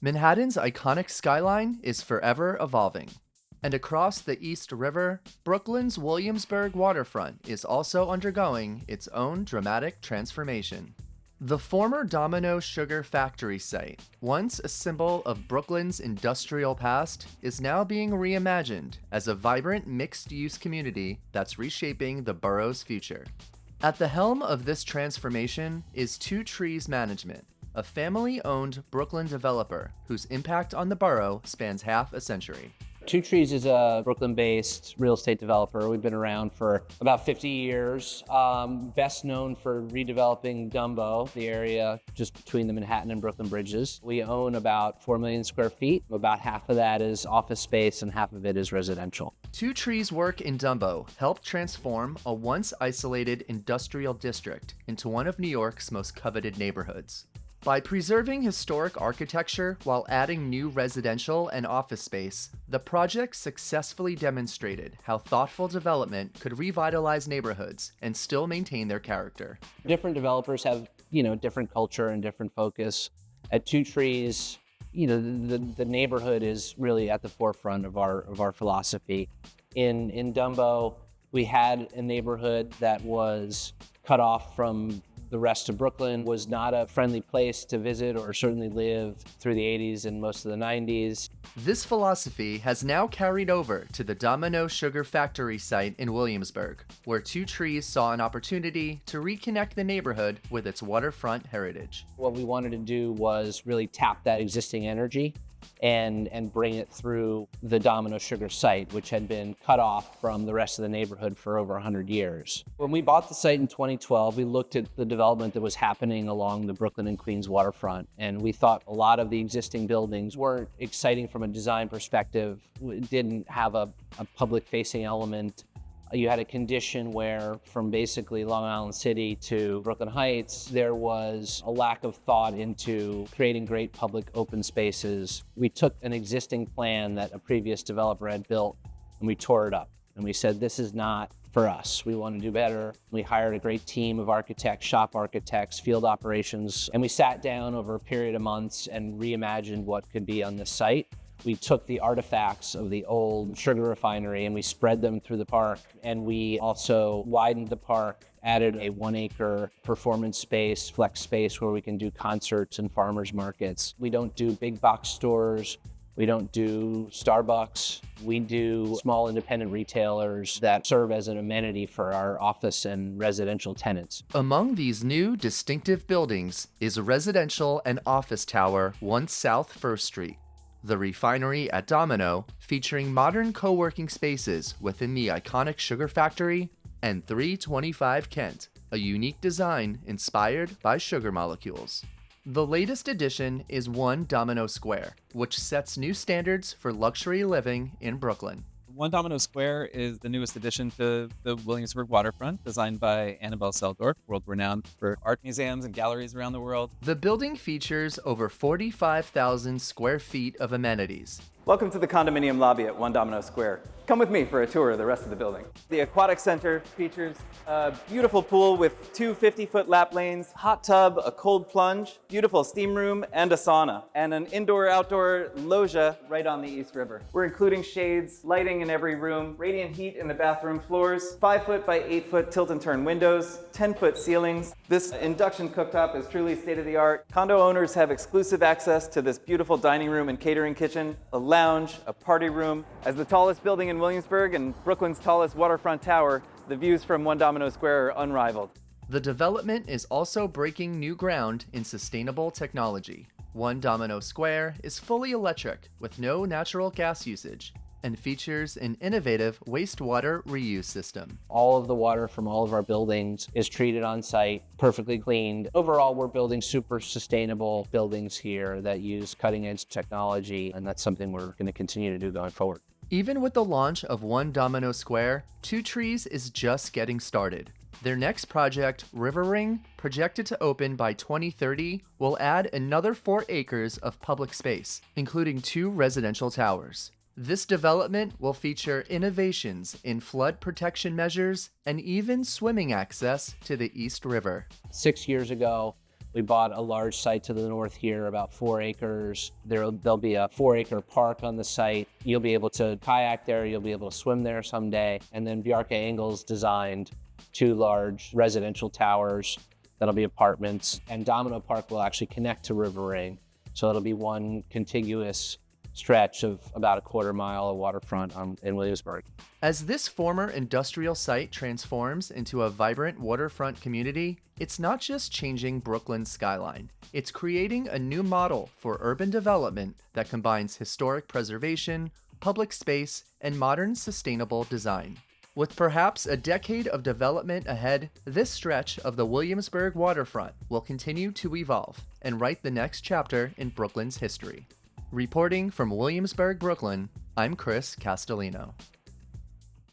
Manhattan's iconic skyline is forever evolving. And across the East River, Brooklyn's Williamsburg waterfront is also undergoing its own dramatic transformation. The former Domino Sugar Factory site, once a symbol of Brooklyn's industrial past, is now being reimagined as a vibrant mixed-use community that's reshaping the borough's future. At the helm of this transformation is Two Trees Management, a family-owned Brooklyn developer whose impact on the borough spans half a century. Two Trees is a Brooklyn-based real estate developer. We've been around for about 50 years. Best known for redeveloping Dumbo, the area just between the Manhattan and Brooklyn bridges. We own about 4 million square feet. About half of that is office space and half of it is residential. Two Trees' work in Dumbo helped transform a once isolated industrial district into one of New York's most coveted neighborhoods. By preserving historic architecture while adding new residential and office space, the project successfully demonstrated how thoughtful development could revitalize neighborhoods and still maintain their character. Different developers have, different culture and different focus. At Two Trees, the neighborhood is really at the forefront of our philosophy. In Dumbo, we had a neighborhood that was cut off from the rest of Brooklyn, was not a friendly place to visit or certainly live through the 80s and most of the 90s. This philosophy has now carried over to the Domino Sugar Factory site in Williamsburg, where Two Trees saw an opportunity to reconnect the neighborhood with its waterfront heritage. What we wanted to do was really tap that existing energy and bring it through the Domino Sugar site, which had been cut off from the rest of the neighborhood for over 100 years. When we bought the site in 2012, we looked at the development that was happening along the Brooklyn and Queens waterfront, and we thought a lot of the existing buildings weren't exciting from a design perspective. It didn't have a public-facing element. You had a condition where from basically Long Island City to Brooklyn Heights, there was a lack of thought into creating great public open spaces. We took an existing plan that a previous developer had built and we tore it up. And we said, this is not for us. We want to do better. We hired a great team of architects, shop architects, field operations, and we sat down over a period of months and reimagined what could be on this site. We took the artifacts of the old sugar refinery and we spread them through the park. And we also widened the park, added a 1 acre performance space, flex space where we can do concerts and farmers markets. We don't do big box stores. We don't do Starbucks. We do small independent retailers that serve as an amenity for our office and residential tenants. Among these new distinctive buildings is a residential and office tower 1 South 1st Street. The refinery at Domino, featuring modern co-working spaces within the iconic sugar factory, and 325 Kent, a unique design inspired by sugar molecules. The latest addition is 1 Domino Square, which sets new standards for luxury living in Brooklyn. 1 Domino Square is the newest addition to the Williamsburg waterfront, designed by Annabelle Seldorf, world-renowned for art museums and galleries around the world. The building features over 45,000 square feet of amenities. Welcome to the condominium lobby at 1 Domino Square. Come with me for a tour of the rest of the building. The aquatic center features a beautiful pool with 2 50-foot lap lanes, hot tub, a cold plunge, beautiful steam room, and a sauna, and an indoor-outdoor loggia right on the East River. We're including shades, lighting in every room, radiant heat in the bathroom floors, 5-foot by 8-foot tilt and turn windows, 10-foot ceilings. This induction cooktop is truly state-of-the-art. Condo owners have exclusive access to this beautiful dining room and catering kitchen, a lounge, a party room. As the tallest building in Williamsburg and Brooklyn's tallest waterfront tower, the views from 1 Domino Square are unrivaled. The development is also breaking new ground in sustainable technology. 1 Domino Square is fully electric with no natural gas usage and features an innovative wastewater reuse system. All of the water from all of our buildings is treated on site, perfectly cleaned. Overall, we're building super sustainable buildings here that use cutting edge technology, and that's something we're going to continue to do going forward. Even with the launch of 1 Domino Square, Two Trees is just getting started. Their next project, River Ring, projected to open by 2030, will add another 4 acres of public space, including 2 residential towers. This development will feature innovations in flood protection measures and even swimming access to the East River. 6 years ago, We bought a large site to the north here, about 4 acres. There'll be a 4-acre park on the site. You'll be able to kayak there, you'll be able to swim there someday. And then Bjarke Ingels designed 2 large residential towers that'll be apartments. And Domino Park will actually connect to River Ring. So it'll be one contiguous stretch of about a quarter mile of waterfront in Williamsburg. As this former industrial site transforms into a vibrant waterfront community, it's not just changing Brooklyn's skyline. It's creating a new model for urban development that combines historic preservation, public space, and modern sustainable design. With perhaps a decade of development ahead, this stretch of the Williamsburg waterfront will continue to evolve and write the next chapter in Brooklyn's history. Reporting from Williamsburg, Brooklyn, I'm Chris Castellino.